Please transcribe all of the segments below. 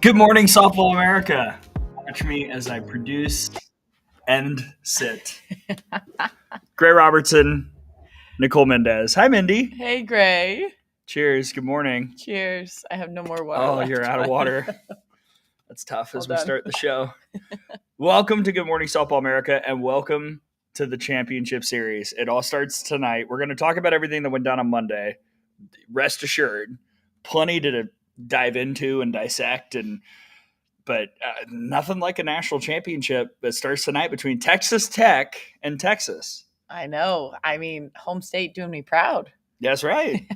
Good morning, Softball America. Watch me as I produce and sit. Gray Robertson, Nicole Mendes. Hi, Mindy. Hey, Gray. Cheers. Good morning. Cheers. I have no more water Oh, left. you're out of water. That's tough as Hold we on. start the show. Welcome to Good Morning, Softball America, and welcome to the championship series. It all starts tonight. We're going to talk about everything that went down on Monday. Rest assured, plenty to dive into and dissect, but nothing like a national championship that starts tonight between Texas Tech and Texas. I know. I mean, home state doing me proud. That's right.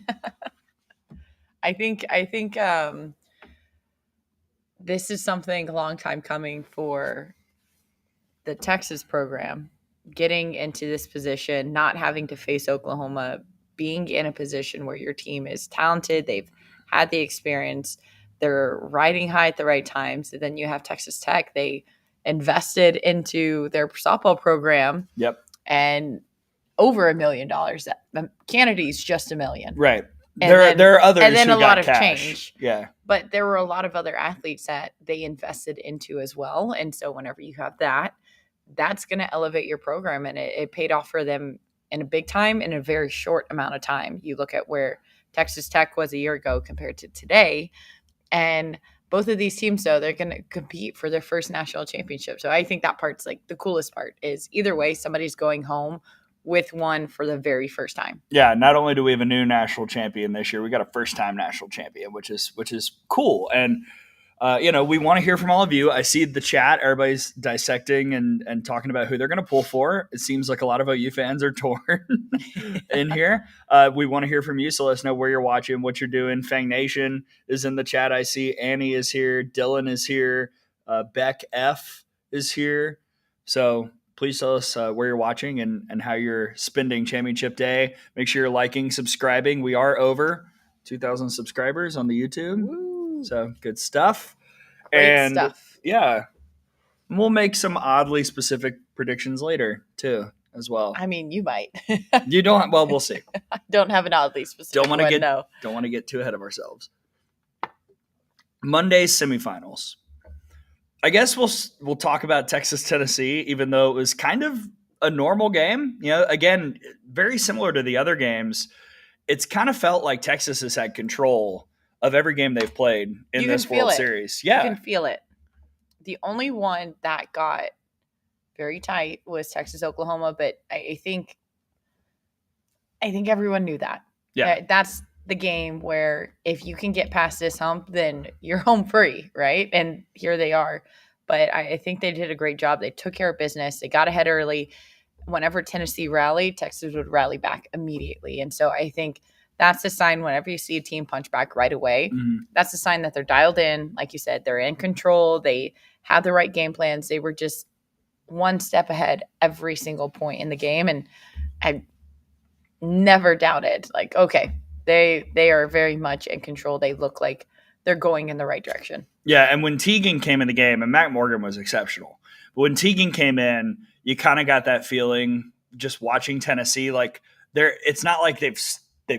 I think this is something a long time coming for the Texas program, getting into this position, not having to face Oklahoma, being in a position where your team is talented, they've had the experience, they're riding high at the right times. And then you have Texas Tech. They invested into their softball program. Yep. And over $1 million. Kennedy's just $1 million. Right. There are others, and then who a got lot of cash. change. Yeah. But there were a lot of other athletes that they invested into as well. And so whenever you have that, that's going to elevate your program, and it paid off for them in a big time in a very short amount of time. You look at where Texas Tech was a year ago compared to today, and both of these teams, though, they're going to compete for their first national championship. So I think that part's like the coolest part is either way, somebody's going home with one for the very first time. Yeah, not only do we have a new national champion this year, we got a first-time national champion, which is cool. And we want to hear from all of you. I see the chat; everybody's dissecting and talking about who they're going to pull for. It seems like a lot of OU fans are torn in here. We want to hear from you, so let us know where you're watching, what you're doing. Fang Nation is in the chat. I see Annie is here, Dylan is here, Beck F is here. So please tell us where you're watching and how you're spending championship day. Make sure you're liking, subscribing. We are over 2,000 subscribers on the YouTube. Woo. So good stuff. Great stuff. Yeah, we'll make some oddly specific predictions later too, as well. I mean, you might. You don't. Well, we'll see. I don't have an oddly specific. Don't want to get too ahead of ourselves. Monday's semifinals. I guess we'll talk about Texas Tennessee, even though it was kind of a normal game. Again, very similar to the other games. It's kind of felt like Texas has had control of every game they've played in this World Series. Yeah. You can feel it. The only one that got very tight was Texas-Oklahoma, but I think everyone knew that. Yeah. That's the game where if you can get past this hump, then you're home free, right? And here they are. But I think they did a great job. They took care of business. They got ahead early. Whenever Tennessee rallied, Texas would rally back immediately. And so I think that's a sign whenever you see a team punch back right away, that's a sign that they're dialed in. Like you said, they're in control. They have the right game plans. They were just one step ahead every single point in the game. And I never doubted, like, okay, they are very much in control. They look like they're going in the right direction. Yeah, and when Teagan came in the game, and Matt Morgan was exceptional, but when Teagan came in, you kind of got that feeling just watching Tennessee, like it's not like they've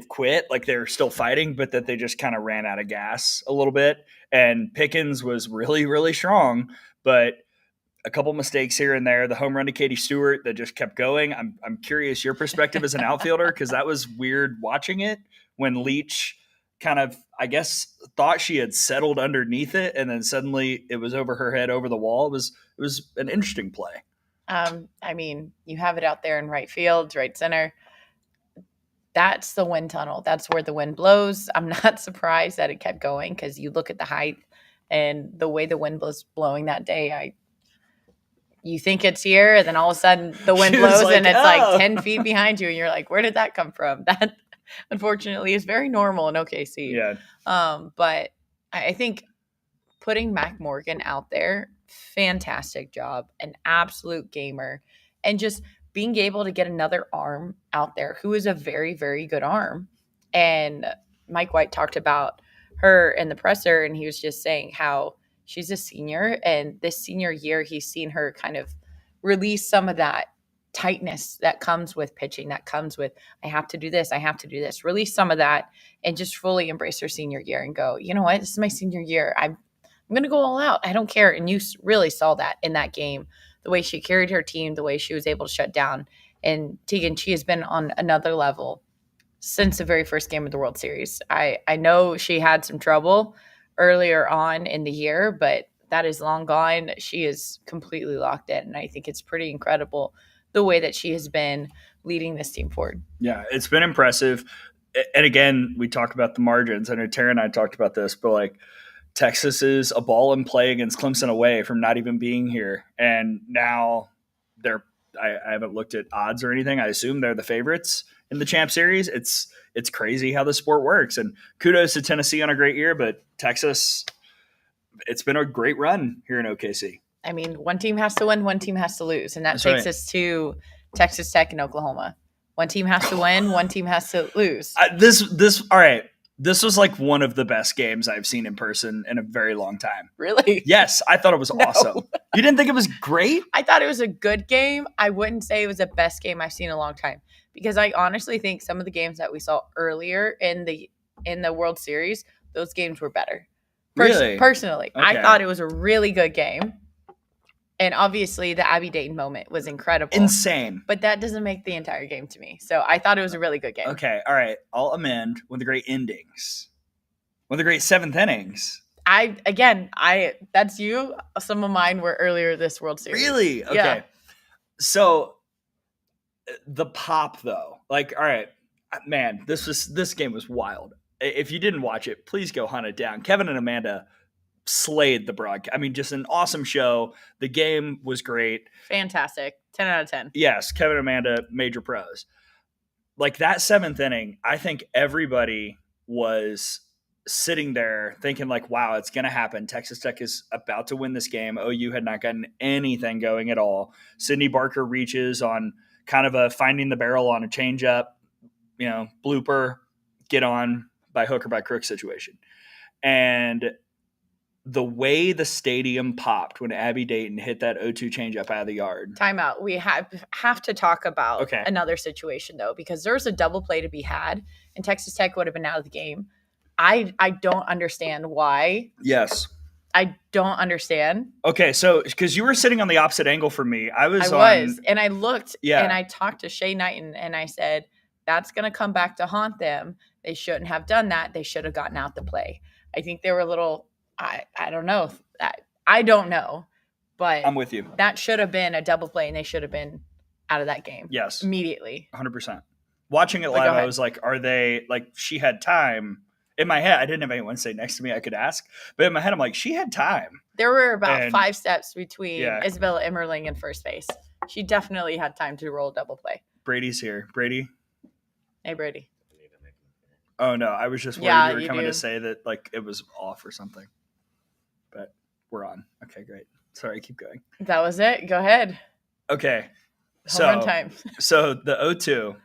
quit, like they're still fighting, but that they just kind of ran out of gas a little bit. And Pickens was really, really strong, but a couple mistakes here and there. The home run to Katie Stewart that just kept going. I'm curious your perspective as an outfielder, because that was weird watching it when Leach kind of, I guess, thought she had settled underneath it, and then suddenly it was over her head, over the wall. It was an interesting play. I mean, you have it out there in right field, right center. That's the wind tunnel. That's where the wind blows. I'm not surprised that it kept going, because you look at the height and the way the wind was blowing that day. You think it's here, and then all of a sudden the wind blows and it's like 10 feet behind you, and you're like, where did that come from? That unfortunately is very normal in OKC. Yeah. But I think putting Mac Morgan out there, fantastic job, an absolute gamer, and just being able to get another arm out there who is a very, very good arm. And Mike White talked about her in the presser, and he was just saying how she's a senior, and this senior year, he's seen her kind of release some of that tightness that comes with pitching, that comes with, I have to do this, release some of that, and just fully embrace her senior year and go, you know what, this is my senior year. I'm I'm going to go all out. I don't care. And you really saw that in that game, the way she carried her team, the way she was able to shut down. And Tegan, she has been on another level since the very first game of the World Series. I know she had some trouble earlier on in the year, but that is long gone. She is completely locked in. And I think it's pretty incredible the way that she has been leading this team forward. Yeah, it's been impressive. And again, we talk about the margins. I know Tara and I talked about this, but like Texas is a ball in play against Clemson away from not even being here. And now they're, I haven't looked at odds or anything. I assume they're the favorites in the Champ Series. It's crazy how the sport works. And kudos to Tennessee on a great year, but Texas, it's been a great run here in OKC. I mean, one team has to win, one team has to lose. And that That's takes right. us to Texas Tech and Oklahoma. One team has to win, one team has to lose. All right. This was like one of the best games I've seen in person in a very long time. Really? Yes, I thought it was awesome. You didn't think it was great? I thought it was a good game. I wouldn't say it was the best game I've seen in a long time because I honestly think some of the games that we saw earlier in the World Series, those games were better. Really? Personally, Okay. I thought it was a really good game. And obviously, the Abby Dayton moment was incredible. Insane. But that doesn't make the entire game to me. So I thought it was a really good game. Okay, all right. I'll amend one of the great endings. One of the great seventh innings. That's you. Some of mine were earlier this World Series. Really? Okay. Yeah. So the pop though. Like, all right, man, this game was wild. If you didn't watch it, please go hunt it down. Kevin and Amanda slayed the broadcast. I mean, just an awesome show. The game was great. Fantastic. 10 out of 10. Yes, Kevin and Amanda, major pros. Like that seventh inning, I think everybody was sitting there thinking like, wow, it's going to happen. Texas Tech is about to win this game. OU had not gotten anything going at all. Sydney Barker reaches on kind of a finding the barrel on a changeup, blooper, get on by hook or by crook situation. And the way the stadium popped when Abby Dayton hit that 0-2 changeup out of the yard. Timeout. We have to talk about another situation, though, because there's a double play to be had, and Texas Tech would have been out of the game. I don't understand why. Yes. I don't understand. Okay, so because you were sitting on the opposite angle from me. I was, and I looked, and I talked to Shay Knighton, and I said, that's going to come back to haunt them. They shouldn't have done that. They should have gotten out the play. I think they were a little... I don't know. I don't know, but I'm with you. That should have been a double play, and they should have been out of that game. Yes, immediately. 100%. Watching it live, I was like, "Are they like?" She had time. In my head, I didn't have anyone sit next to me I could ask, but in my head, I'm like, she had time. There were about 5 steps between Isabella Emmerling and first base. She definitely had time to roll a double play. Brady's here. Brady. Hey, Brady. Oh no, I was just worried you were coming to say that like it was off or something. But we're on. Okay, great. Sorry, keep going. That was it. Go ahead. Okay. Home run time. So the 0-2,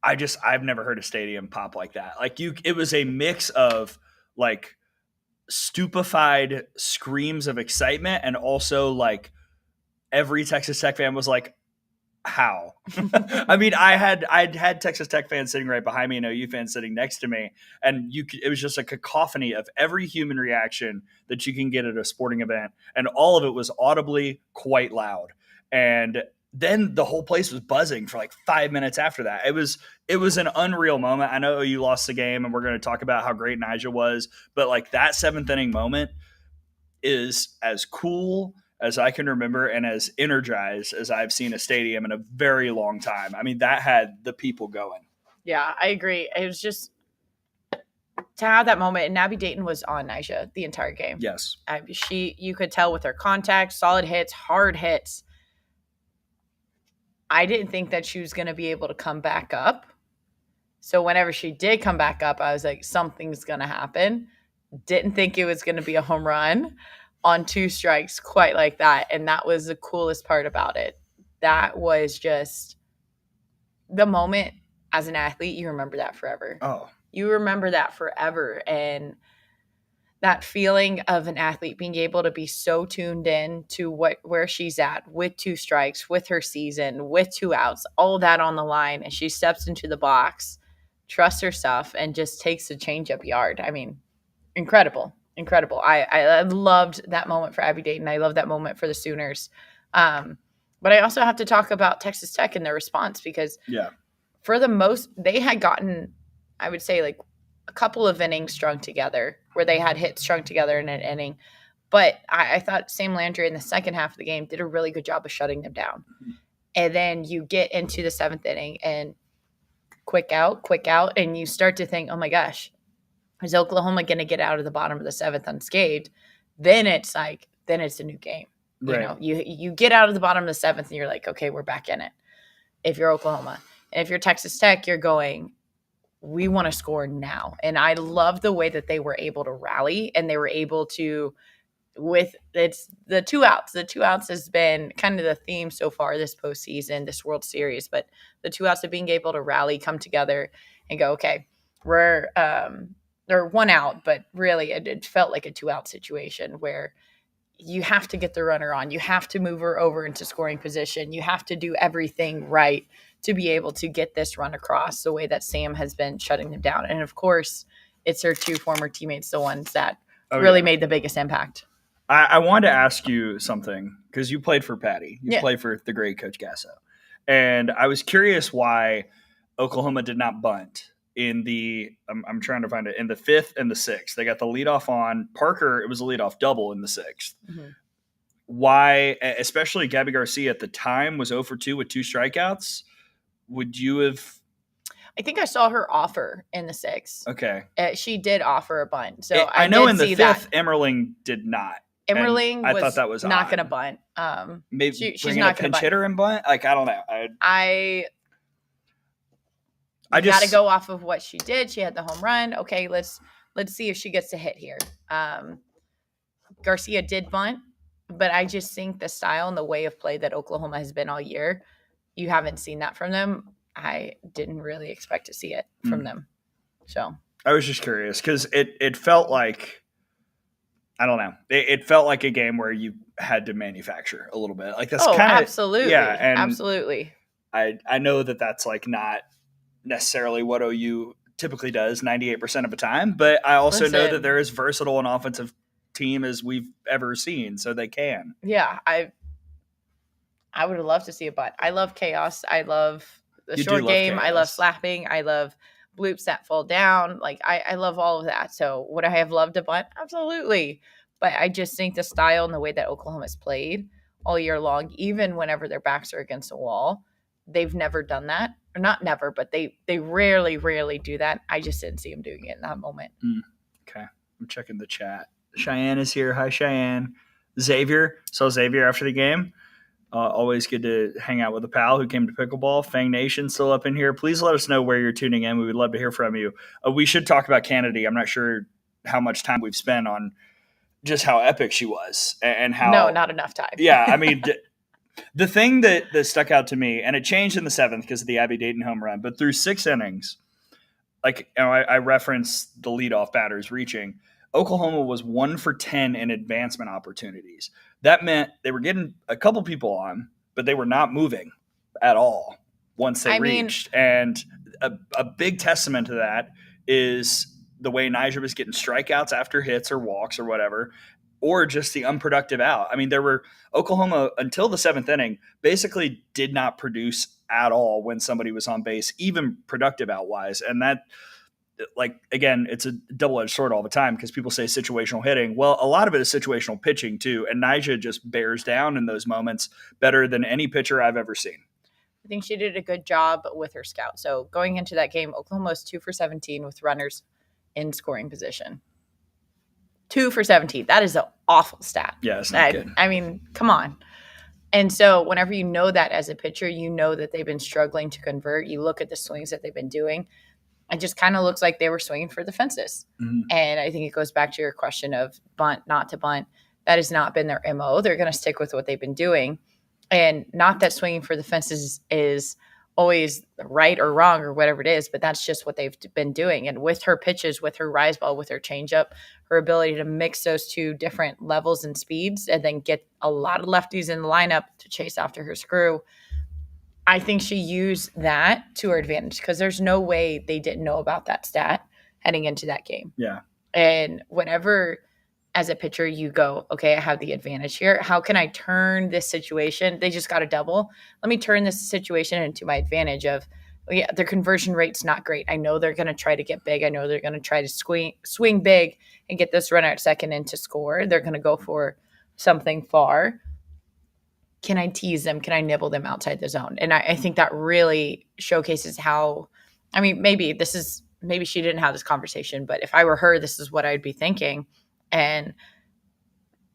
I've never heard a stadium pop like that. Like it was a mix of like stupefied screams of excitement and also like every Texas Tech fan was like, how? I mean, I'd had Texas Tech fans sitting right behind me and OU fans sitting next to me, and it was just a cacophony of every human reaction that you can get at a sporting event, and all of it was audibly quite loud. And then the whole place was buzzing for like 5 minutes after that. It was an unreal moment. I know OU lost the game, and we're going to talk about how great Nigel was, but like that seventh inning moment is as cool as I can remember and as energized as I've seen a stadium in a very long time. I mean, that had the people going. Yeah, I agree. It was just to have that moment, and Abby Dayton was on Nyjah the entire game. Yes. You could tell with her contact, solid hits, hard hits. I didn't think that she was going to be able to come back up. So whenever she did come back up, I was like, something's going to happen. Didn't think it was going to be a home run on 2 strikes quite like that. And that was the coolest part about it. That was just the moment as an athlete, you remember that forever. Oh. You remember that forever. And that feeling of an athlete being able to be so tuned in to where she's at with 2 strikes, with her season, with 2 outs, all that on the line. And she steps into the box, trusts her stuff, and just takes the changeup yard. I mean, incredible. incredible. I loved that moment for Abby Dayton. I love that moment for the Sooners. But I also have to talk about Texas Tech and their response, because for the most, they had gotten, I would say, like a couple of innings strung together where they had hits strung together in an inning. But I thought Sam Landry in the second half of the game did a really good job of shutting them down. And then you get into the seventh inning and quick out, and you start to think, oh my gosh, is Oklahoma going to get out of the bottom of the seventh unscathed? Then it's a new game. You know, you get out of the bottom of the seventh and you're like, okay, we're back in it. If you're Oklahoma. And if you're Texas Tech, you're going, we want to score now. And I love the way that they were able to rally, and they were able to, it's the two outs. The two outs has been kind of the theme so far this postseason, this World Series. But the two outs of being able to rally, come together, and go, okay, we're or one out, but really it felt like a 2-out situation where you have to get the runner on. You have to move her over into scoring position. You have to do everything right to be able to get this run across the way that Sam has been shutting them down. And of course, it's her two former teammates, the ones that really made the biggest impact. I wanted to ask you something, because you played for Patty. You played for the great Coach Gasso. And I was curious why Oklahoma did not bunt in I'm trying to find it, in the fifth and the sixth. They got the leadoff on Parker. It was a leadoff double in the sixth. Mm-hmm. Why, especially Gabby Garcia at the time was 0 for 2 with 2 strikeouts. Would you have? I think I saw her offer in the sixth. Okay. She did offer a bunt. So I know did in the see fifth, that. Emmerling did not. Emmerling I thought that was not going to bunt. Maybe she's not going to pinch hitter and bunt. Like, I don't know. I got to go off of what she did. She had the home run. Okay, let's see if she gets to hit here. Garcia did bunt, but I just think the style and the way of play that Oklahoma has been all year, you haven't seen that from them. I didn't really expect to see it from them. So I was just curious, because it felt like, I don't know. It felt like a game where you had to manufacture a little bit. Like, that's kind of absolutely, and absolutely. I know that that's like not necessarily what OU typically does 98% of the time, but I also know that they're as versatile an offensive team as we've ever seen, so they can. Yeah, I would love to see a bunt. I love chaos. I love the short game. I love slapping. I love bloops that fall down. Like, I love all of that. So would I have loved a bunt? Absolutely. But I just think the style and the way that Oklahoma's played all year long, even whenever their backs are against the wall, they've never done that. Or not never, but they rarely do that. I just didn't see them doing it in that moment. Okay. I'm checking the chat. Cheyenne is here. Hi, Cheyenne. Xavier. Saw Xavier after the game. Always good to hang out with a pal who came to pickleball. Fang Nation still up in here. Please let us know where you're tuning in. We would love to hear from you. We should talk about Kennedy. I'm not sure how much time we've spent on just how epic she was and how. No, not enough time. Yeah, I mean, the thing that stuck out to me, and it changed in the seventh because of the Abby Dayton home run, but through 6 innings, like, you know, I referenced the leadoff batters reaching. Oklahoma was 1 for 10 in advancement opportunities. That meant they were getting a couple people on, but they were not moving at all once they reached. And a big testament to that is the way Nyjah was getting strikeouts after hits or walks or whatever, or just the unproductive out. I mean, Oklahoma, until the 7th inning, basically did not produce at all when somebody was on base, even productive out-wise. And that, like, again, it's a double-edged sword all the time because people say situational hitting. Well, a lot of it is situational pitching too, and Nyjah just bears down in those moments better than any pitcher I've ever seen. I think she did a good job with her scout. So going into that game, Oklahoma was 2 for 17 with runners in scoring position. 2 for 17. That is an awful stat. Yeah, it's not good. I mean, come on. And so whenever you know that as a pitcher, you know that they've been struggling to convert. You look at the swings that they've been doing. It just kind of looks like they were swinging for the fences. Mm-hmm. And I think it goes back to your question of bunt, not to bunt. That has not been their MO. They're going to stick with what they've been doing. And not that swinging for the fences is always right or wrong or whatever it is, but that's just what they've been doing. And with her pitches, with her rise ball, with her changeup, her ability to mix those two different levels and speeds and then get a lot of lefties in the lineup to chase after her screw, I think she used that to her advantage because there's no way they didn't know about that stat heading into that game. Yeah. And whenever as a pitcher, you go, okay, I have the advantage here. How can I turn this situation? They just got a double. Let me turn this situation into my advantage of, oh, yeah, their conversion rate's not great. I know they're going to try to get big. I know they're going to try to swing big and get this runner at second in to score. They're going to go for something far. Can I tease them? Can I nibble them outside the zone? And I think that really showcases how, I mean, maybe she didn't have this conversation, but if I were her, this is what I'd be thinking. And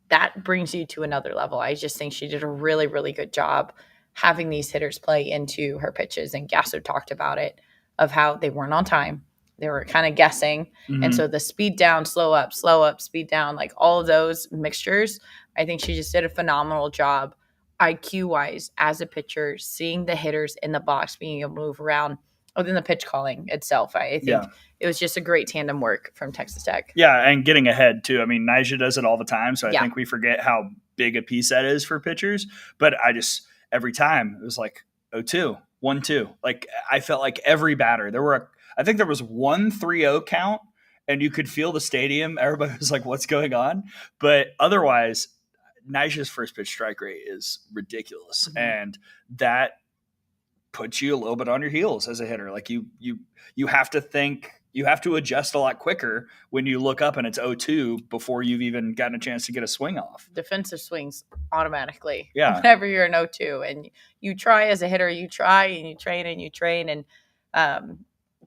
that brings you to another level. I just think she did a really, really good job having these hitters play into her pitches. And Gasso talked about it, of how they weren't on time. They were kind of guessing. Mm-hmm. And so the speed down, slow up, speed down, like all of those mixtures, I think she just did a phenomenal job IQ wise as a pitcher, seeing the hitters in the box, being able to move around, other than the pitch calling itself. I think it was just a great tandem work from Texas Tech. Yeah, and getting ahead too. I mean, Nyjah does it all the time, so I think we forget how big a piece that is for pitchers. But every time it was like 0-2, 1-2. Like I felt like every batter, I think there was 1-3-0 count, and you could feel the stadium. Everybody was like, "What's going on?" But otherwise, Nyjah's first pitch strike rate is ridiculous, and that puts you a little bit on your heels as a hitter. Like you have to think, you have to adjust a lot quicker when you look up and it's 0-2 before you've even gotten a chance to get a swing off. Defensive swings automatically. Yeah. Whenever you're an 0-2, and you try as a hitter, you try and you train and you train. And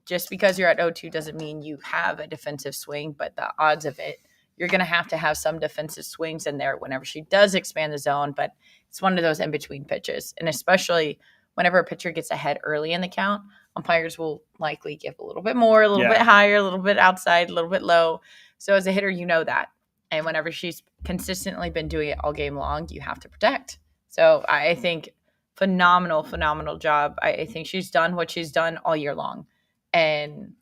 just because you're at 0-2 doesn't mean you have a defensive swing, but the odds of it, you're going to have some defensive swings in there whenever she does expand the zone. But it's one of those in-between pitches. And especially whenever a pitcher gets ahead early in the count, umpires will likely give a little bit more, a little bit higher, a little bit outside, a little bit low. So as a hitter, you know that. And whenever she's consistently been doing it all game long, you have to protect. So I think phenomenal job. I think she's done what she's done all year long. And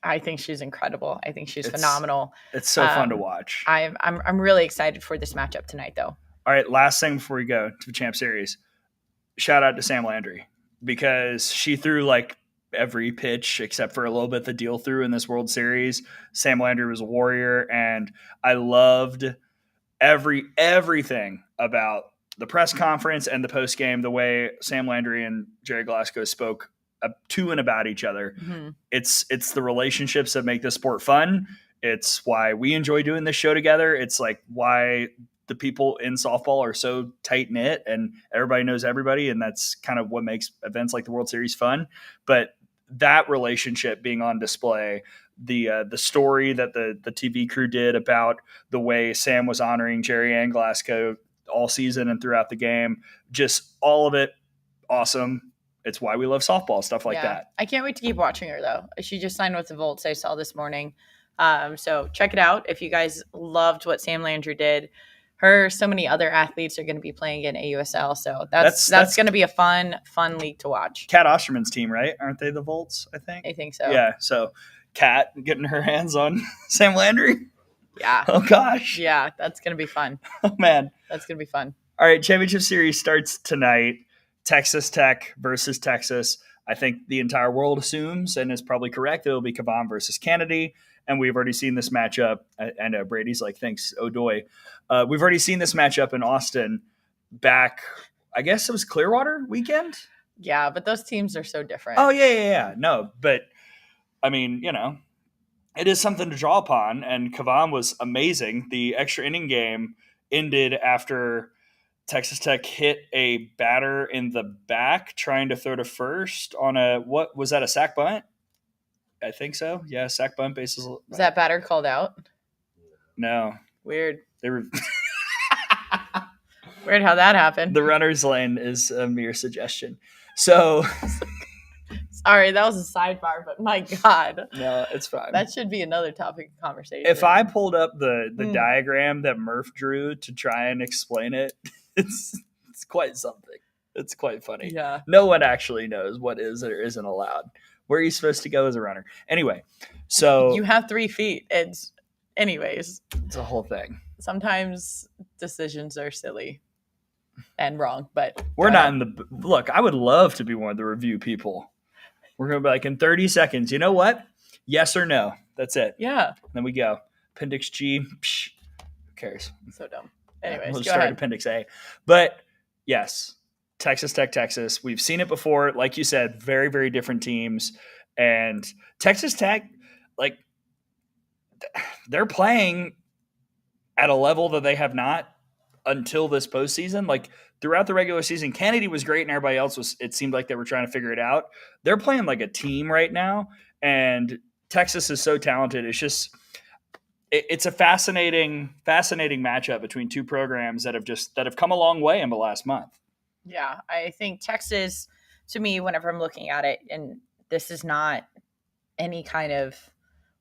I think she's incredible. I think she's phenomenal. It's so fun to watch. I'm really excited for this matchup tonight, though. All right, last thing before we go to the Champ Series. Shout out to Sam Landry, because she threw like every pitch except for a little bit the deal threw in this World Series. Sam Landry was a warrior, and I loved everything about the press conference and the post game, the way Sam Landry and Jerry Glasgow spoke to and about each other. Mm-hmm. It's the relationships that make this sport fun. It's why we enjoy doing this show together. It's like why the people in softball are so tight knit and everybody knows everybody. And that's kind of what makes events like the World Series fun. But that relationship being on display, the story that the TV crew did about the way Sam was honoring Jerry and Glasgow all season and throughout the game, just all of it awesome. It's why we love softball, stuff like that. I can't wait to keep watching her, though. She just signed with the Volts, I saw this morning. So check it out. If you guys loved what Sam Landry did, so many other athletes are going to be playing in AUSL. So that's going to be a fun league to watch. Kat Osterman's team, right? Aren't they the Volts, I think? I think so. Yeah. So Kat getting her hands on Sam Landry. Yeah. Oh, gosh. Yeah, that's going to be fun. Oh, man. That's going to be fun. All right, Championship Series starts tonight. Texas Tech versus Texas. I think the entire world assumes, and is probably correct, it'll be Cavan versus Kennedy. And we've already seen this matchup. And Brady's like, thanks, Odoy. We've already seen this matchup in Austin back, I guess it was Clearwater weekend? Yeah, but those teams are so different. Oh, yeah. No, but, I mean, it is something to draw upon. And Cavan was amazing. The extra inning game ended after Texas Tech hit a batter in the back trying to throw to first on what was that, a sack bunt? I think so. Yeah, sack bunt, bases. Was that batter called out? No. Weird. They were weird how that happened. The runner's lane is a mere suggestion. So sorry, that was a sidebar, but my God. No, it's fine. That should be another topic of conversation. If I pulled up the diagram that Murph drew to try and explain it, it's quite something. It's quite funny. Yeah. No one actually knows what is or isn't allowed. Where are you supposed to go as a runner? Anyway, so you have 3 feet. It's a whole thing. Sometimes decisions are silly and wrong, but we're not in the look. I would love to be one of the review people. We're going to be like, in 30 seconds, you know what? Yes or no. That's it. Yeah. Then we go. Appendix G. Who cares? So dumb. Yeah, Anyways, we'll go start ahead. Appendix A. But yes, Texas Tech, Texas. We've seen it before. Like you said, very, very different teams. And Texas Tech, like, they're playing at a level that they have not until this postseason. Like, throughout the regular season, Kennedy was great and everybody else was, it seemed like they were trying to figure it out. They're playing like a team right now. And Texas is so talented. It's just, it's a fascinating matchup between two programs that have come a long way in the last month. Yeah, I think Texas, to me, whenever I'm looking at it, and this is not any kind of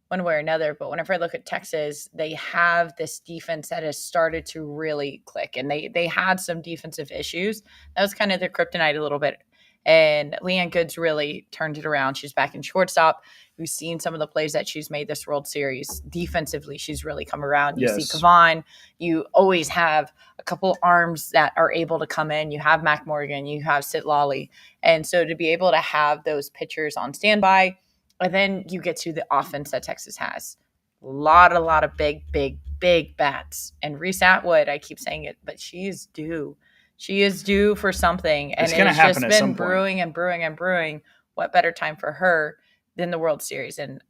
one way or another, but whenever I look at Texas, they have this defense that has started to really click, and they had some defensive issues. That was kind of their kryptonite a little bit. And Leanne Goods really turned it around. She's back in shortstop. We've seen some of the plays that she's made this World Series. Defensively, she's really come around. You see Kavan. You always have a couple arms that are able to come in. You have Mac Morgan. You have Sid Lawley. And so to be able to have those pitchers on standby, and then you get to the offense that Texas has. A lot of big bats. And Reese Atwood, I keep saying it, but she is due. She is due for something. And it's just been brewing and brewing and brewing. What better time for her than the World Series and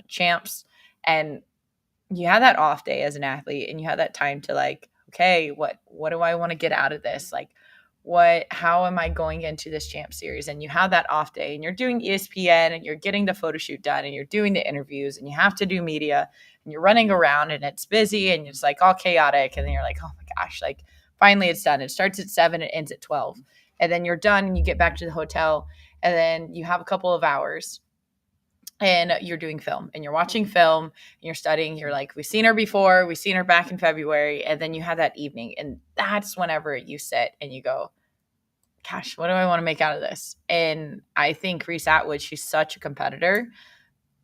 champs? And you have that off day as an athlete, and you have that time to like, okay, what do I want to get out of this? Like, how am I going into this champ series? And you have that off day and you're doing ESPN and you're getting the photo shoot done and you're doing the interviews and you have to do media and you're running around and it's busy and it's like all chaotic. And then you're like, oh my gosh, like finally it's done. It starts at 7, it ends at 12. And then you're done and you get back to the hotel and then you have a couple of hours and you're doing film and you're watching film and you're studying. You're like, we've seen her before. We've seen her back in February. And then you have that evening. And that's whenever you sit and you go, gosh, what do I want to make out of this? And I think Reese Atwood, she's such a competitor.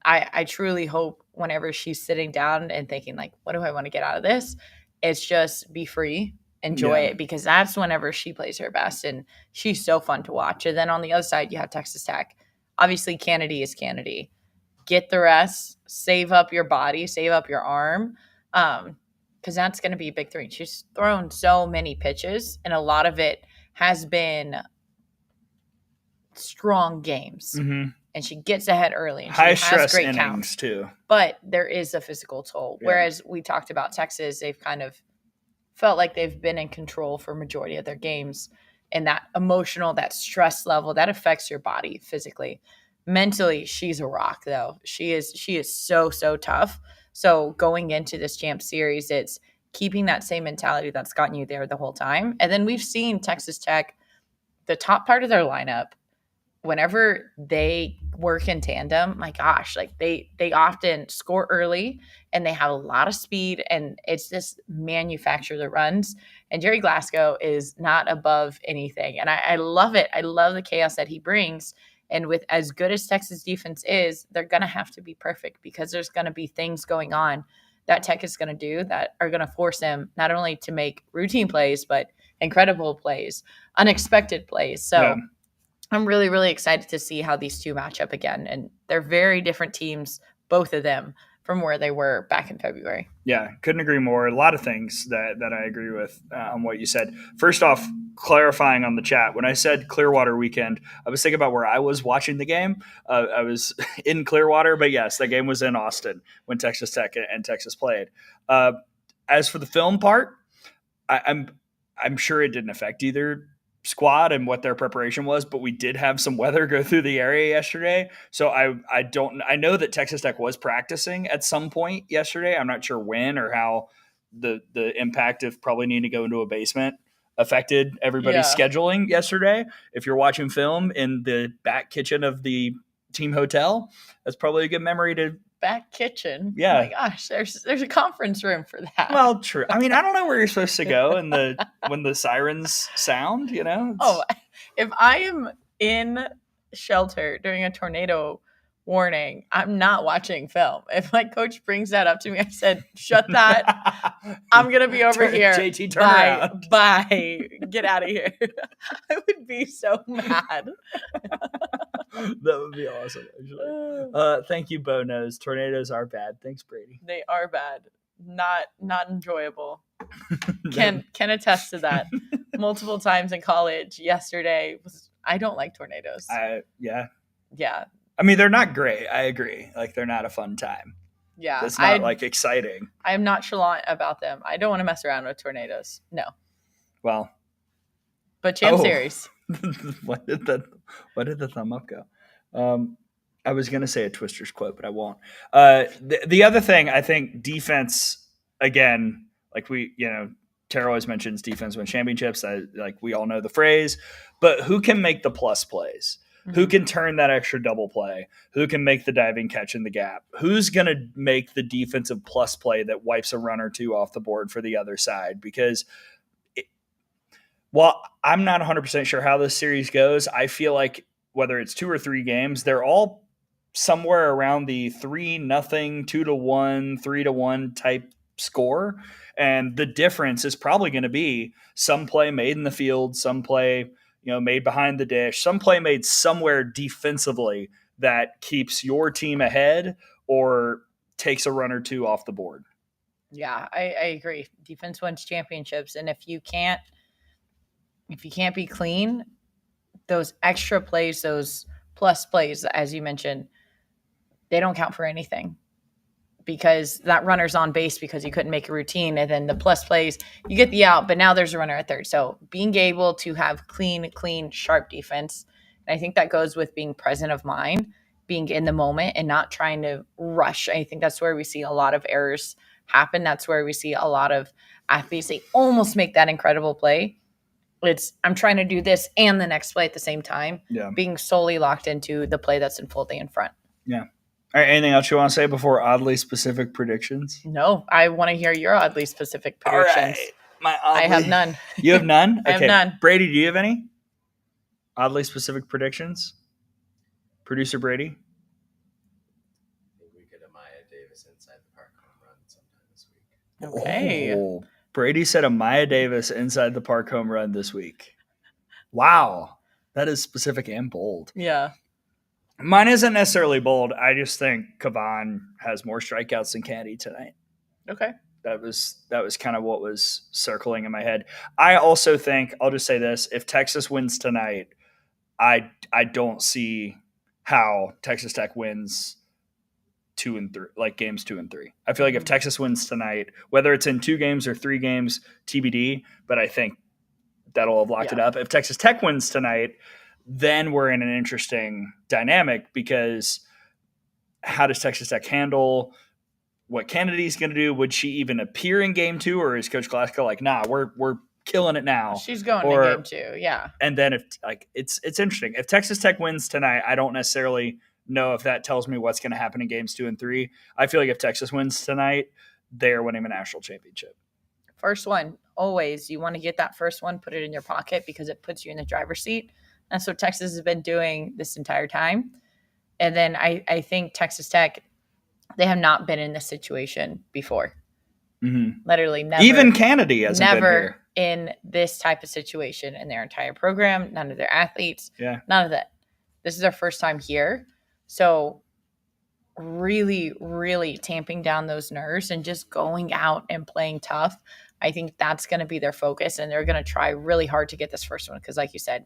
I truly hope whenever she's sitting down and thinking like, what do I want to get out of this? It's just be free, enjoy it, because that's whenever she plays her best. And she's so fun to watch. And then on the other side, you have Texas Tech. Obviously, Kennedy is Kennedy. Get the rest, save up your body, save up your arm, because that's going to be a big thing. She's thrown so many pitches, and a lot of it has been strong games. Mm-hmm. And she gets ahead early. And high she has stress great innings counts too. But there is a physical toll. Yeah. Whereas we talked about Texas, they've kind of felt like they've been in control for majority of their games. And that emotional, that stress level, that affects your body physically. Mentally, she's a rock, though. She is so tough. So going into this champ series, it's keeping that same mentality that's gotten you there the whole time. And then we've seen Texas Tech, the top part of their lineup, whenever they work in tandem, my gosh, like they often score early and they have a lot of speed and it's just manufacture the runs. And Jerry Glasgow is not above anything. And I love it. I love the chaos that he brings. And with as good as Texas defense is, they're going to have to be perfect because there's going to be things going on that Tech is going to do that are going to force them not only to make routine plays, but incredible plays, unexpected plays. So I'm really, really excited to see how these two match up again. And they're very different teams, both of them, from where they were back in February. Yeah, couldn't agree more. A lot of things that I agree with on what you said. First off, clarifying on the chat, when I said Clearwater weekend, I was thinking about where I was watching the game. I was in Clearwater, but yes, that game was in Austin when Texas Tech and Texas played. As for the film part, I'm sure it didn't affect either squad and what their preparation was, but we did have some weather go through the area yesterday. So I know that Texas Tech was practicing at some point yesterday. I'm not sure when or how the impact of probably needing to go into a basement affected everybody's scheduling yesterday. If you're watching film in the back kitchen of the team hotel, that's probably a good memory to back kitchen. Yeah. Oh my gosh, there's a conference room for that. Well, true. I mean, I don't know where you're supposed to go when the sirens sound, you know? If I am in shelter during a tornado warning, I'm not watching film. If my coach brings that up to me, I said, shut that. I'm going to be over here. JT, turn around. Bye. Get out of here. I would be so mad. That would be awesome, actually. Thank you, Bo Knows. Tornadoes are bad. Thanks, Brady. They are bad. not enjoyable. Can attest to that. Multiple times in college. Yesterday I don't like tornadoes. Yeah. Yeah. I mean, they're not great. I agree. Like, they're not a fun time. Yeah. It's not like exciting. I'm nonchalant about them. I don't want to mess around with tornadoes. No. Well, but Champ Series. What did the thumb up go? I was going to say a Twister's quote, but I won't. The other thing, I think defense, again, like Tara always mentions defense wins championships. We all know the phrase, but who can make the plus plays? Mm-hmm. Who can turn that extra double play? Who can make the diving catch in the gap? Who's going to make the defensive plus play that wipes a run or two off the board for the other side? Because while I'm not 100% sure how this series goes, I feel like whether it's 2 or 3 games, they're all somewhere around the 3-0, 2-1, 3-1 type score. And the difference is probably going to be some play made in the field, some play, made behind the dish, some play made somewhere defensively that keeps your team ahead or takes a run or two off the board. Yeah, I agree. Defense wins championships. And if you can't be clean, those extra plays, those plus plays, as you mentioned, they don't count for anything because that runner's on base because you couldn't make a routine. And then the plus plays, you get the out, but now there's a runner at third. So being able to have clean, sharp defense, and I think that goes with being present of mind, being in the moment and not trying to rush. I think that's where we see a lot of errors happen. That's where we see a lot of athletes, they almost make that incredible play. I'm trying to do this and the next play at the same time, being solely locked into the play that's unfolding in front. Yeah. All right, anything else you want to say before oddly specific predictions? No, I want to hear your oddly specific predictions. All right. I have none. You have none? Okay. I have none. Brady, do you have any oddly specific predictions? Producer Brady? I think we get a Maya Davis inside the park home run sometime this week. Okay. Oh, Brady said a Maya Davis inside the park home run this week. Wow. That is specific and bold. Yeah. Mine isn't necessarily bold. I just think Kavan has more strikeouts than Kennedy tonight. Okay. That was kind of what was circling in my head. I also think, I'll just say this, if Texas wins tonight, I don't see how Texas Tech wins 2 and 3, like games 2 and 3. I feel like if Texas wins tonight, whether it's in 2 games or 3 games, TBD, but I think that'll have locked it up. If Texas Tech wins tonight, then we're in an interesting dynamic because how does Texas Tech handle what Kennedy's going to do? Would she even appear in game 2, or is Coach Glasgow like, nah, we're killing it now? She's going to game 2, yeah. And then if it's interesting. If Texas Tech wins tonight, I don't necessarily know if that tells me what's going to happen in games 2 and 3. I feel like if Texas wins tonight, they're winning the national championship. First one, always. You want to get that first one, put it in your pocket because it puts you in the driver's seat. That's what Texas has been doing this entire time. And then I think Texas Tech, they have not been in this situation before. Mm-hmm. Literally never. Even Kennedy hasn't been here. In this type of situation in their entire program. None of their athletes. Yeah. None of that. This is their first time here. So really, really tamping down those nerves and just going out and playing tough. I think that's going to be their focus. And they're going to try really hard to get this first one. Because like you said,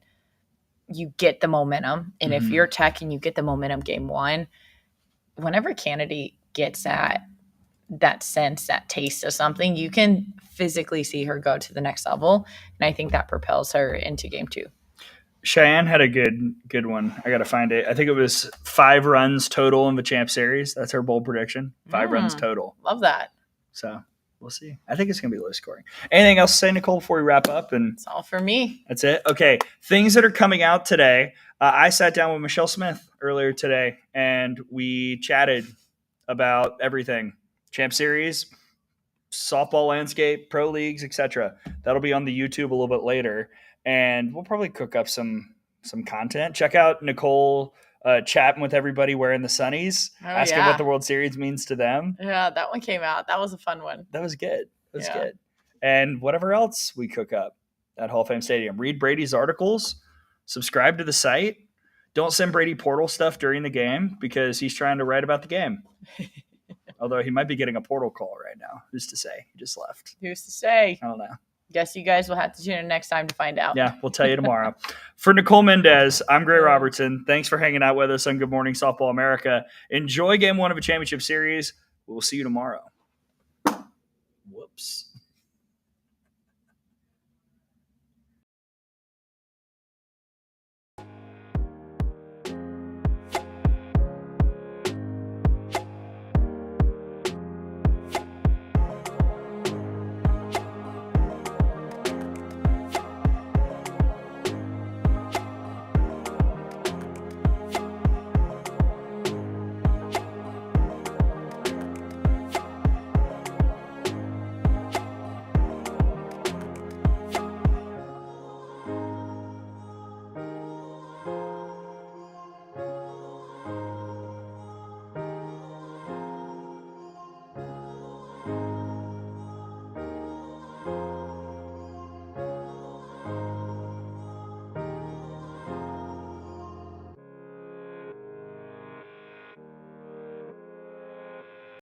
you get the momentum. And if you're Tech and you get the momentum game 1, whenever Kennedy gets that sense, that taste of something, you can physically see her go to the next level. And I think that propels her into game 2. Cheyenne had a good one. I got to find it. I think it was 5 runs total in the Champ Series. That's her bold prediction. 5 runs total. Love that. So we'll see. I think it's going to be low scoring. Anything else to say, Nicole, before we wrap up? And that's all for me. That's it? Okay. Things that are coming out today. I sat down with Michelle Smith earlier today, and we chatted about everything. Champ Series, softball landscape, pro leagues, etc. That'll be on the YouTube a little bit later, and we'll probably cook up some content. Check out Nicole chatting with everybody wearing the sunnies, asking what the World Series means to them. Yeah, that one came out. That was a fun one. That was good. That was good. And whatever else we cook up at Hall of Fame Stadium. Read Brady's articles. Subscribe to the site. Don't send Brady portal stuff during the game because he's trying to write about the game. Although he might be getting a portal call right now. Who's to say? He just left. Who's to say? I don't know. Guess you guys will have to tune in next time to find out. Yeah, we'll tell you tomorrow. For Nicole Mendes, I'm Gray Robertson. Thanks for hanging out with us on Good Morning Softball America. Enjoy game 1 of a championship series. We'll see you tomorrow. Whoops.